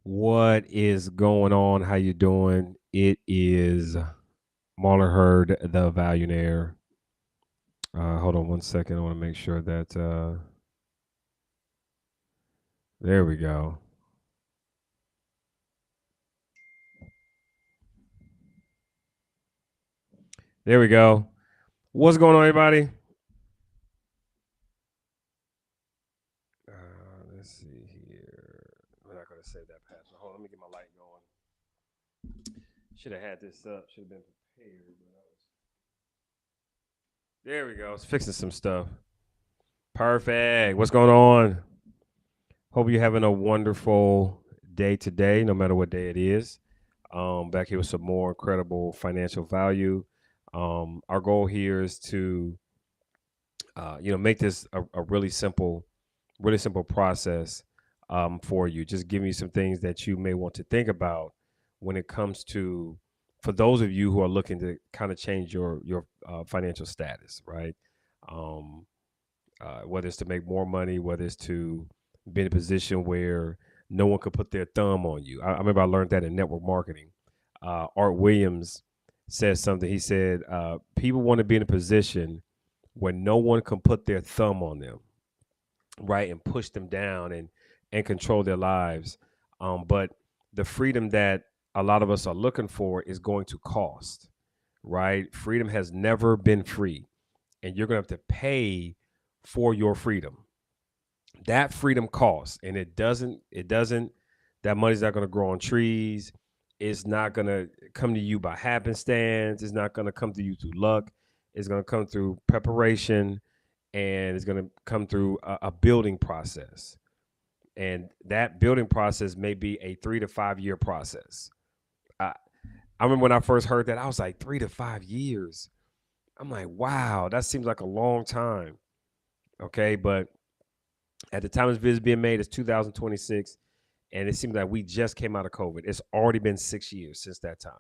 What is going on? How you doing? It is Marlon Hurd, the Valuenaire. Hold on one second. I want to make sure that there we go. There we go. What's going on, everybody? Let's see here. I'm not gonna save that password. Hold on, let me get my light going. Should have had this up. Should have been prepared. There we go. I was fixing some stuff. Perfect. What's going on? Hope you're having a wonderful day today, no matter what day it is. Back here with some more incredible financial value. Our goal here is to, make this a really simple process for you. Just give me some things that you may want to think about when it comes to, for those of you who are looking to kind of change your financial status, right? Um, whether it's to make more money, whether it's to be in a position where no one could put their thumb on you. I remember I learned that in network marketing. Art Williams said something. He said, people want to be in a position where no one can put their thumb on them, right, and push them down and control their lives. But the freedom that a lot of us are looking for is going to cost, right? Freedom has never been free, and you're going to have to pay for your freedom. That freedom costs, and it doesn't that money's not going to grow on trees. It's not going to come to you by happenstance. It's not going to come to you through luck. It's going to come through preparation, and it's going to come through a building process. And that building process may be a 3 to 5 year process. I, I remember when I first heard that, I was like, 3 to 5 years. I'm like, wow, that seems like a long time. Okay, but at the time this video is being made, it's 2026, and it seems like we just came out of COVID. It's already been 6 years since that time.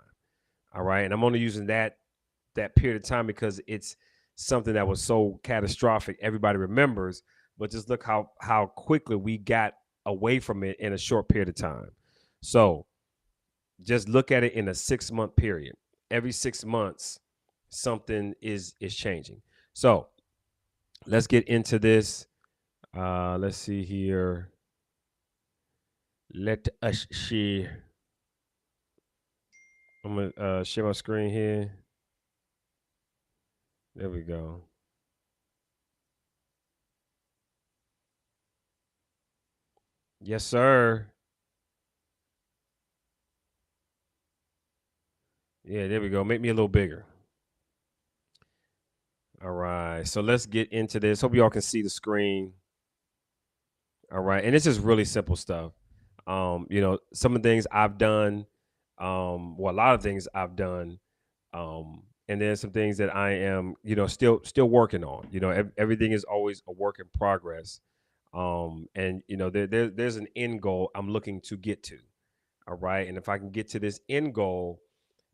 All right, and I'm only using that period of time because it's something that was so catastrophic. Everybody remembers, but just look how quickly we got away from it in a short period of time. So just look at it in a 6 month period. Every 6 months, something is changing. So let's get into this. Let's see here. Let us share. I'm gonna share my screen here. There we go. Yes, sir. Yeah, there we go. Make me a little bigger. All right. So let's get into this. Hope y'all can see the screen. All right. And this is really simple stuff. Some of the things I've done, well, a lot of things I've done, and then some things that I am, still working on. Everything is always a work in progress. And there's an end goal I'm looking to get to. All right. And if I can get to this end goal,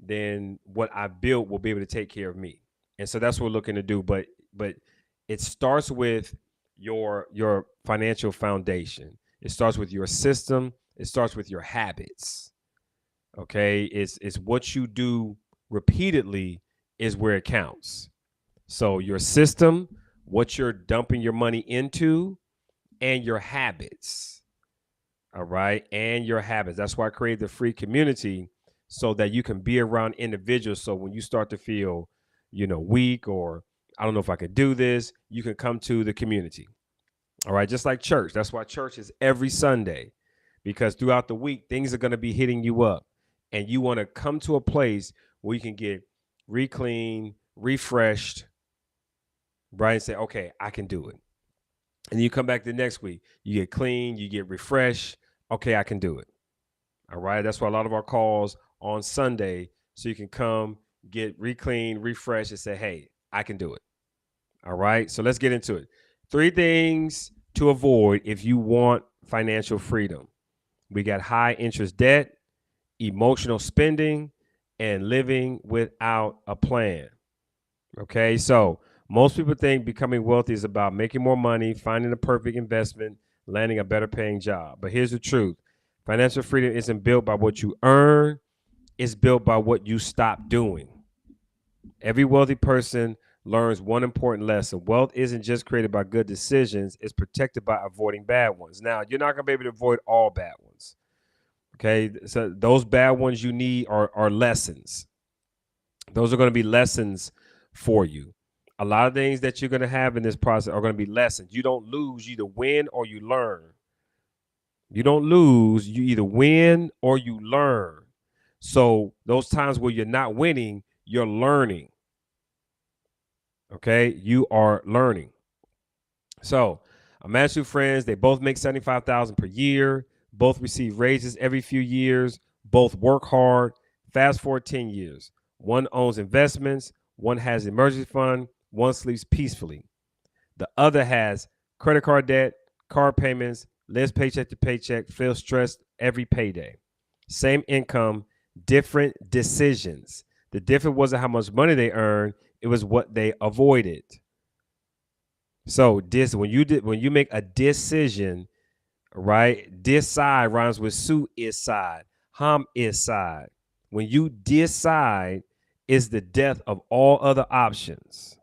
then what I built will be able to take care of me. And so that's what we're looking to do. But it starts with your financial foundation. It starts with your system. It starts with your habits. Okay. It's what you do repeatedly is where it counts. So your system, what you're dumping your money into, and your habits. All right. And your habits. That's why I created the free community so that you can be around individuals. So when you start to feel, weak, or I don't know if I could do this, you can come to the community. All right. Just like church. That's why church is every Sunday, because throughout the week, things are going to be hitting you up. And you want to come to a place where you can get re-clean, refreshed, right? And say, okay, I can do it. And then you come back the next week, you get clean, you get refreshed. Okay, I can do it. All right. That's why a lot of our calls on Sunday, so you can come, get re-clean, refresh, and say, hey, I can do it. All right. So let's get into it. 3 things to avoid if you want financial freedom. We got high interest debt, emotional spending, and living without a plan. Okay. So most people think becoming wealthy is about making more money, finding the perfect investment, landing a better paying job. But here's the truth: Financial freedom isn't built by what you earn, it's built by what you stop doing. Every wealthy person learns one important lesson. Wealth isn't just created by good decisions, it's protected by avoiding bad ones. Now, you're not going to be able to avoid all bad ones. Okay. So those bad ones you need are lessons. Those are going to be lessons for you. A lot of things that you're going to have in this process are going to be lessons. You don't lose, you either win or you learn. You don't lose, you either win or you learn. So those times where you're not winning, you're learning. Okay, you are learning. So I'm at two friends. They both make $75,000 per year. Both receive raises every few years. Both work hard. Fast forward 10 years. One owns investments. One has an emergency fund. One sleeps peacefully. The other has credit card debt, car payments, lives paycheck to paycheck, feels stressed every payday. Same income, different decisions. The difference wasn't how much money they earned, it was what they avoided. So when you make a decision, right? Decide rhymes with su is side, ham is side. When you decide, is the death of all other options.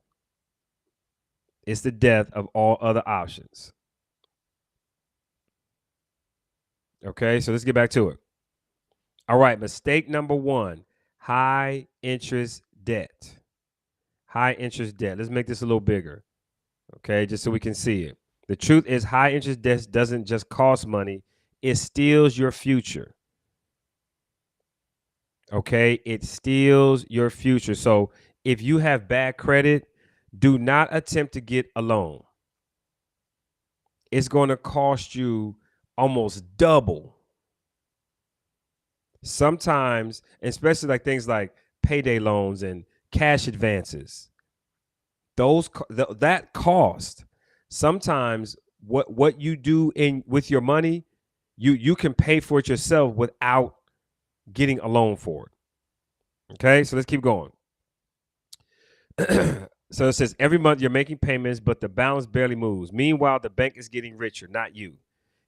It's the death of all other options. Okay, so let's get back to it. All right, mistake number one, high interest debt. High interest debt. Let's make this a little bigger. Okay, just so we can see it. The truth is, high interest debt doesn't just cost money, it steals your future. Okay, it steals your future. So if you have bad credit, do not attempt to get a loan. It's going to cost you almost double. Sometimes, especially like things like payday loans and cash advances, that cost. Sometimes what you do with your money, you can pay for it yourself without getting a loan for it. Okay, so let's keep going. So it says every month you're making payments, but the balance barely moves. Meanwhile, the bank is getting richer, not you.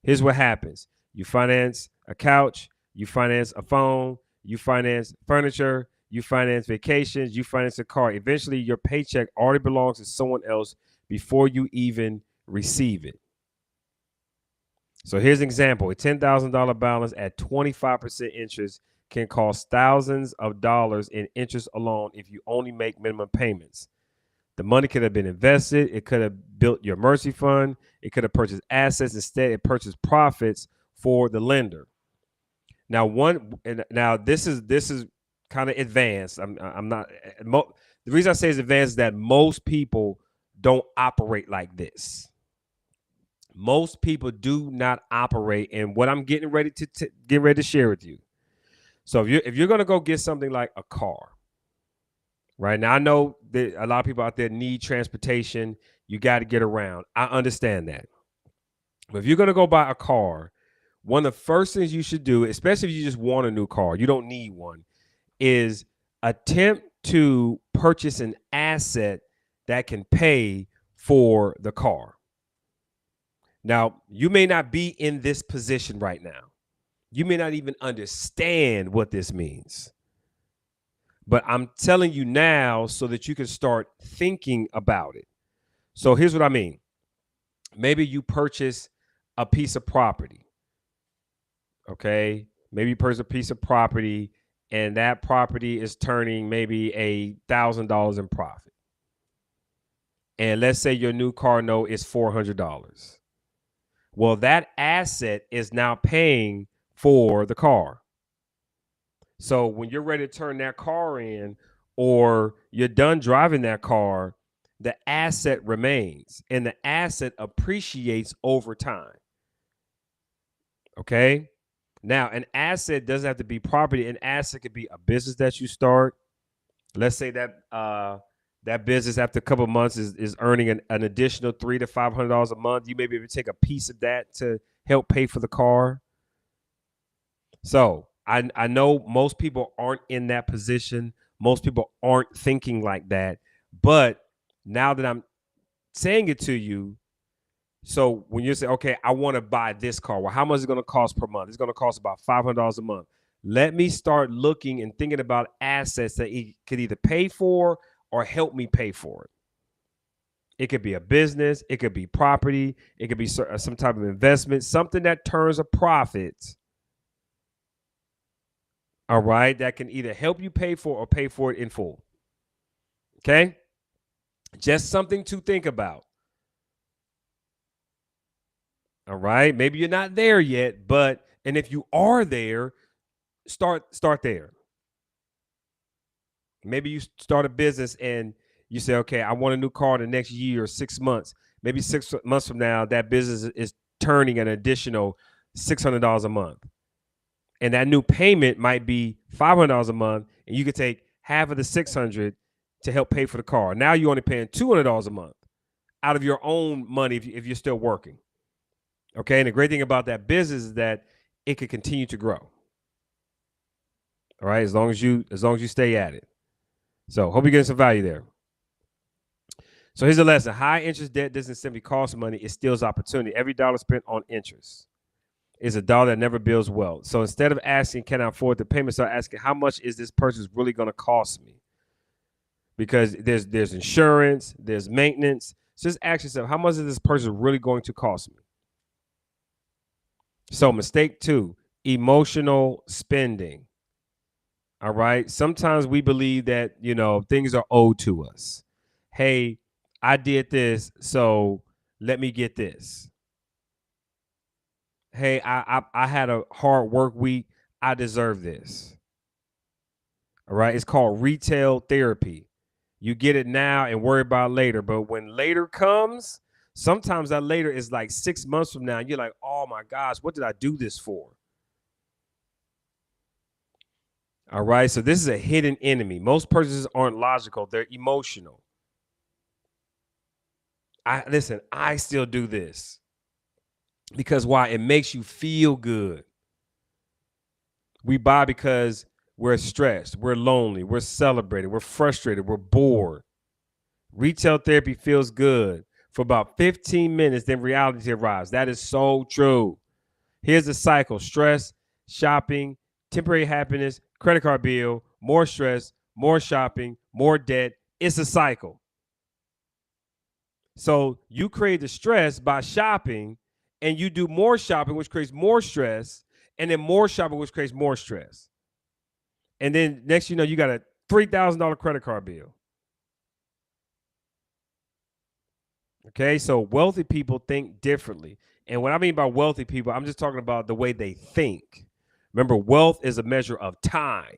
Here's what happens. You finance a couch, you finance a phone, you finance furniture, you finance vacations, you finance a car. Eventually, your paycheck already belongs to someone else before you even receive it. So here's an example. A $10,000 balance at 25% interest can cost thousands of dollars in interest alone if you only make minimum payments. The money could have been invested. It could have built your emergency fund. It could have purchased assets. Instead, it purchased profits for the lender. Now, this is kind of advanced. I'm not. The reason I say it's advanced is that most people don't operate like this. Most people do not operate, and what I'm getting ready to share with you. So if you're gonna go get something like a car, right now, I know that a lot of people out there need transportation. You got to get around. I understand that. But if you're gonna go buy a car, one of the first things you should do, especially if you just want a new car, you don't need one, is attempt to purchase an asset that can pay for the car. Now, you may not be in this position right now. You may not even understand what this means. But I'm telling you now so that you can start thinking about it. So here's what I mean. Maybe you purchase a piece of property. Okay. Maybe you purchase a piece of property and that property is turning maybe $1,000 in profit. And let's say your new car note is $400. Well, that asset is now paying for the car. So when you're ready to turn that car in or you're done driving that car, the asset remains and the asset appreciates over time. Okay. Now, an asset doesn't have to be property. An asset could be a business that you start. Let's say that that business after a couple of months is earning an additional $300 to $500 a month. You may be able to take a piece of that to help pay for the car. So I know most people aren't in that position. Most people aren't thinking like that. But now that I'm saying it to you, So when you say, okay, I want to buy this car, well, how much is it going to cost per month? It's going to cost about $500 a month. Let me start looking and thinking about assets that it could either pay for or help me pay for it. It could be a business, it could be property, it could be some type of investment, something that turns a profit. All right, that can either help you pay for or pay for it in full. Okay, just something to think about. All right, maybe you're not there yet, and if you are there, start there. Maybe you start a business and you say, okay, I want a new car in the next year or 6 months. Maybe 6 months from now, that business is turning an additional $600 a month. And that new payment might be $500 a month, and you could take half of the $600 to help pay for the car. Now you're only paying $200 a month out of your own money if you're still working. Okay, and the great thing about that business is that it could continue to grow. All right, as long as you stay at it. So hope you're getting some value there. So here's a lesson. High interest debt doesn't simply cost money, it steals opportunity. Every dollar spent on interest is a dollar that never builds wealth. So instead of asking, can I afford the payment, start asking, how much is this purchase really going to cost me? Because there's insurance, there's maintenance. So just ask yourself, how much is this purchase really going to cost me? So mistake 2, emotional spending. All right. Sometimes we believe that, things are owed to us. Hey, I did this, so let me get this. Hey, I had a hard work week. I deserve this. All right. It's called retail therapy. You get it now and worry about later. But when later comes, sometimes that later is like 6 months from now. And you're like, oh my gosh, what did I do this for? All right. So this is a hidden enemy. Most purchases aren't logical, they're emotional. I still do this. Because why? It makes you feel good. We buy because we're stressed, we're lonely, we're celebrated, we're frustrated, we're bored. Retail therapy feels good for about 15 minutes, then reality arrives. That is so true. Here's the cycle: stress, shopping, temporary happiness, credit card bill, more stress, more shopping, more debt. It's a cycle. So you create the stress by shopping, and you do more shopping, which creates more stress, and then more shopping, which creates more stress. And then next you know, you got a $3,000 credit card bill. Okay, so wealthy people think differently. And what I mean by wealthy people, I'm just talking about the way they think. Remember, wealth is a measure of time.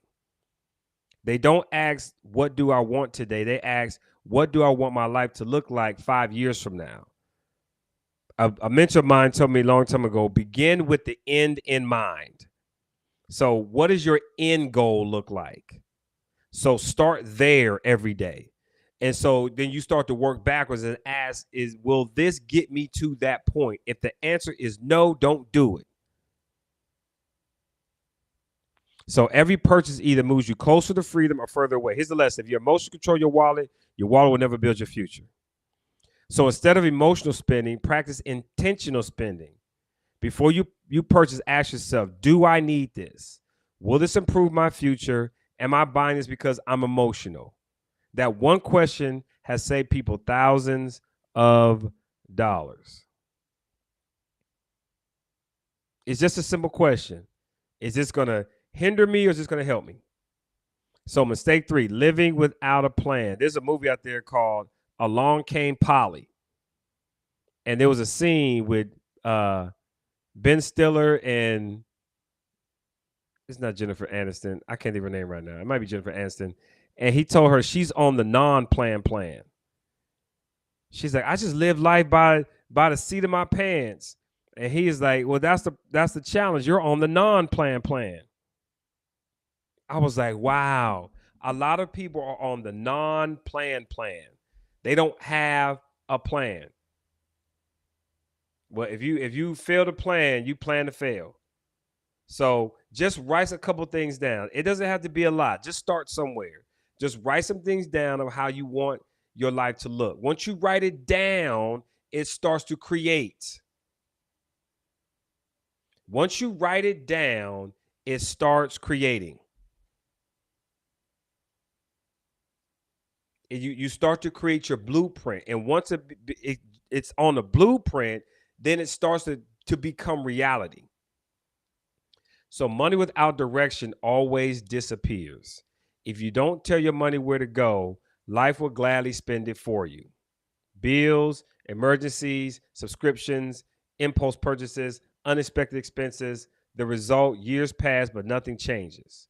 They don't ask, what do I want today? They ask, what do I want my life to look like 5 years from now? A mentor of mine told me a long time ago, begin with the end in mind. So what does your end goal look like? So start there every day. And so then you start to work backwards and ask, will this get me to that point? If the answer is no, don't do it. So every purchase either moves you closer to freedom or further away. Here's the lesson. If you emotionally control your wallet will never build your future. So instead of emotional spending, practice intentional spending. Before you purchase, ask yourself, do I need this? Will this improve my future? Am I buying this because I'm emotional? That one question has saved people thousands of dollars. It's just a simple question. Is this going to hinder me or is this going to help me? So mistake 3, living without a plan. There's a movie out there called Along Came Polly. And there was a scene with Ben Stiller and it's not Jennifer Aniston. I can't think of her name right now. It might be Jennifer Aniston. And he told her she's on the non-plan plan. She's like, I just live life by the seat of my pants. And he is like, well, that's the challenge. You're on the non-plan plan. I was like, wow. A lot of people are on the non-plan plan. They don't have a plan. Well, if you fail to plan, you plan to fail. So just write a couple things down. It doesn't have to be a lot. Just start somewhere. Just write some things down of how you want your life to look. Once you write it down, it starts to create. Once you write it down, it starts creating. You start to create your blueprint. And once it's on the blueprint, then it starts to become reality. So money without direction always disappears. If you don't tell your money where to go, life will gladly spend it for you. Bills, emergencies, subscriptions, impulse purchases, unexpected expenses. The result, years pass, but nothing changes.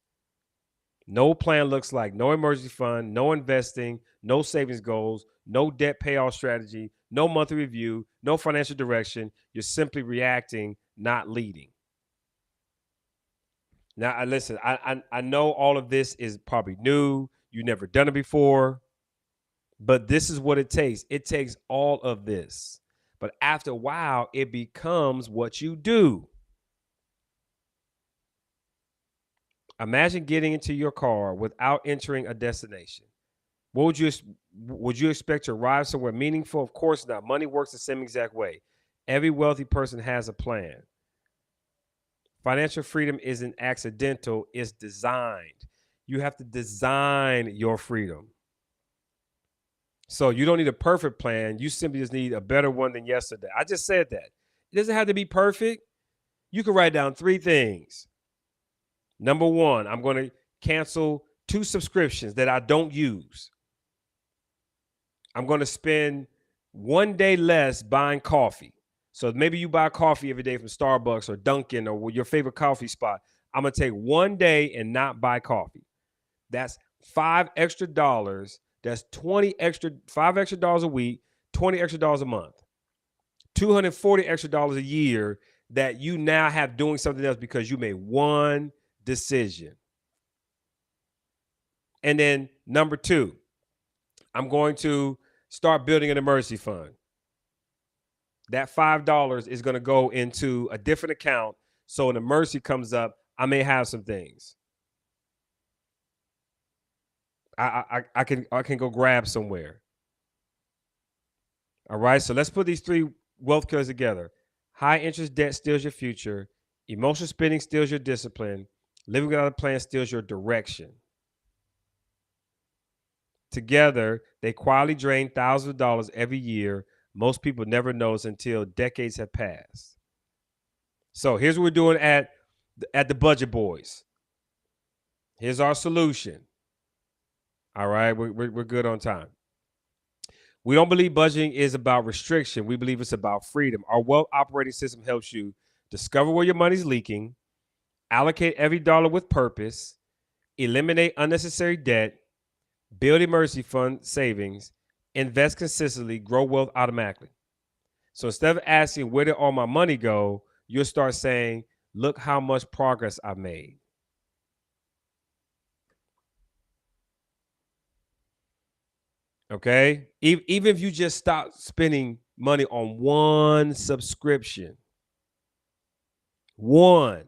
No plan looks like no emergency fund, no investing, no savings goals, no debt payoff strategy, no monthly review, no financial direction. You're simply reacting, not leading. Now, listen, I know all of this is probably new. You've never done it before, but this is what it takes. It takes all of this. But after a while, it becomes what you do. Imagine getting into your car without entering a destination. What would you expect to arrive somewhere meaningful? Of course not. Money works the same exact way. Every wealthy person has a plan. Financial freedom isn't accidental, it's designed. You have to design your freedom. So you don't need a perfect plan. You simply just need a better one than yesterday. I just said that. It doesn't have to be perfect. You can write down 3 things. Number 1, I'm going to cancel 2 subscriptions that I don't use. I'm going to spend 1 day less buying coffee. So maybe you buy coffee every day from Starbucks or Dunkin' or your favorite coffee spot. I'm going to take 1 day and not buy coffee. That's $5 extra. That's $5 extra a week, $20 extra a month, $240 extra a year that you now have doing something else because you made one decision. And then number 2, I'm going to start building an emergency fund. That $5 is going to go into a different account. So when an emergency comes up, I may have some things. I can go grab somewhere. All right. So let's put these 3 wealth killers together. High interest debt steals your future. Emotional spending steals your discipline. Living without a plan steals your direction. Together, they quietly drain thousands of dollars every year. Most people never notice until decades have passed. So here's what we're doing at the Budget Boys. Here's our solution. All right, we're good on time. We don't believe budgeting is about restriction. We believe it's about freedom. Our wealth operating system helps you discover where your money's leaking, allocate every dollar with purpose, eliminate unnecessary debt, build emergency fund savings, invest consistently, grow wealth automatically. So instead of asking, where did all my money go? You'll start saying, look how much progress I made. Okay. Even if you just stop spending money on one subscription, one,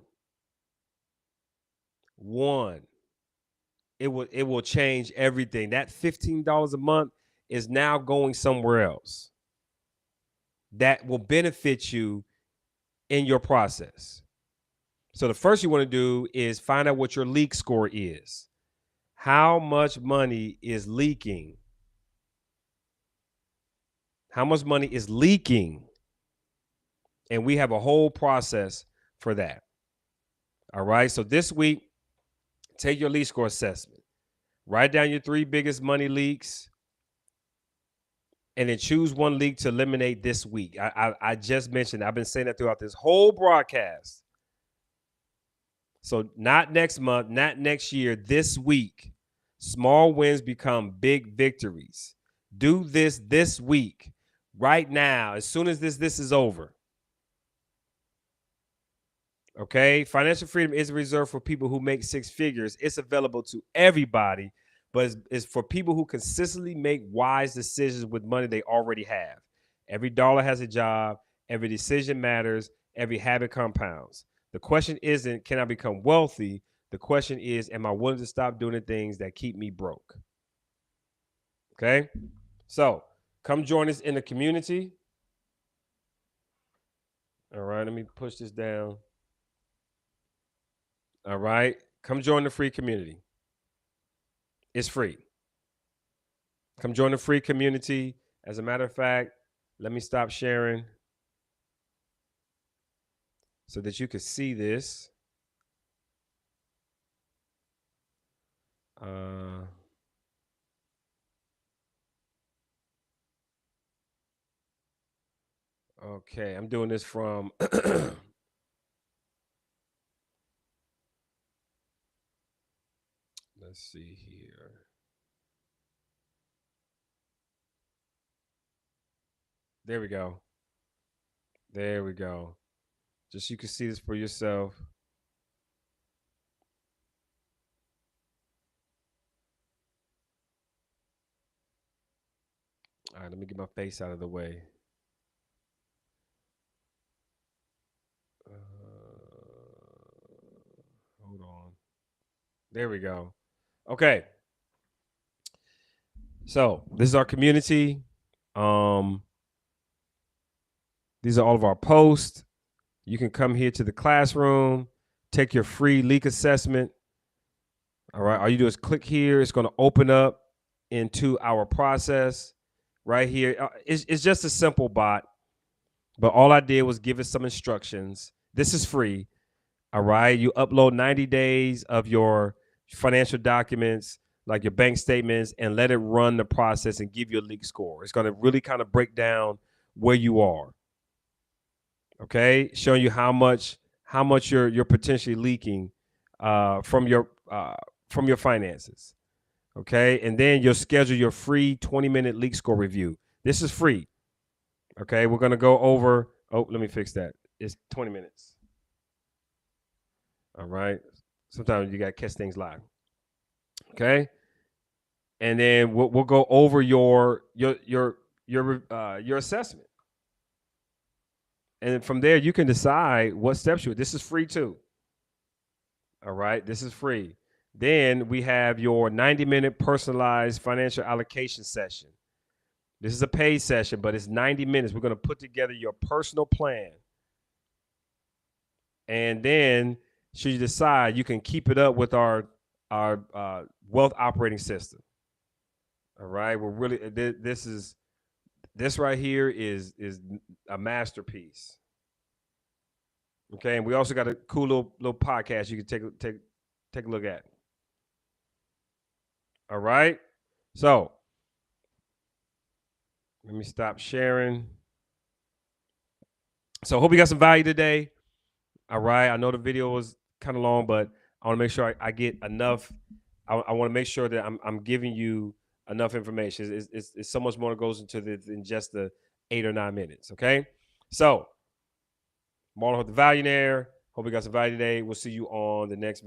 it will change everything. That $15 a month is now going somewhere else that will benefit you in your process. So the first you want to do is find out what your leak score is. How much money is leaking? How much money is leaking? And we have a whole process for that. All right. So this week, take your leak score assessment. Write down your 3 biggest money leaks. And then choose one leak to eliminate this week. I just mentioned, I've been saying that throughout this whole broadcast. So not next month, not next year, this week. Small wins become big victories. Do this week, right now, as soon as this is over. Okay? Financial freedom is reserved for people who make 6 figures. It's available to everybody, but it's for people who consistently make wise decisions with money they already have. Every dollar has a job. Every decision matters. Every habit compounds. The question isn't, can I become wealthy? The question is, am I willing to stop doing the things that keep me broke? Okay? So come join us in the community. All right, let me push this down. All right, come join the free community. It's free. Come join the free community. As a matter of fact, let me stop sharing so that you can see this. Okay, I'm doing this from let's see here. There we go. There we go. Just so you can see this for yourself. All right, let me get my face out of the way. Hold on. There we go. Okay. So this is our community. These are all of our posts. You can come here to the classroom, take your free leak assessment. All right. All you do is click here. It's going to open up into our process right here. It's just a simple bot, but all I did was give it some instructions. This is free. All right. You upload 90 days of your financial documents, like your bank statements, and let it run the process and give you a leak score. It's going to really kind of break down where you are. Okay, showing you how much you're potentially leaking from your finances. Okay, and then you'll schedule your free 20-minute leak score review. This is free. Okay, we're gonna go over. Oh, let me fix that. It's 20 minutes. All right. Sometimes you gotta catch things live. Okay, and then we'll go over your assessment. And from there, you can decide what steps you. This is free too. All right, this is free. Then we have your 90-minute personalized financial allocation session. This is a paid session, but it's 90 minutes. We're going to put together your personal plan. And then, should you decide, you can keep it up with our wealth operating system. All right, we're really this right here is a masterpiece. Okay, and we also got a cool little podcast you can take a look at. All right, so let me stop sharing. So hope you got some value today. All right, I know the video was kind of long, but I want to make sure I get enough. I want to make sure that I'm giving you enough information. It's so much more that goes into this than just the 8 or 9 minutes. Okay, so Marlon Hope the Valuenaire. Hope you got some value today. We'll see you on the next video.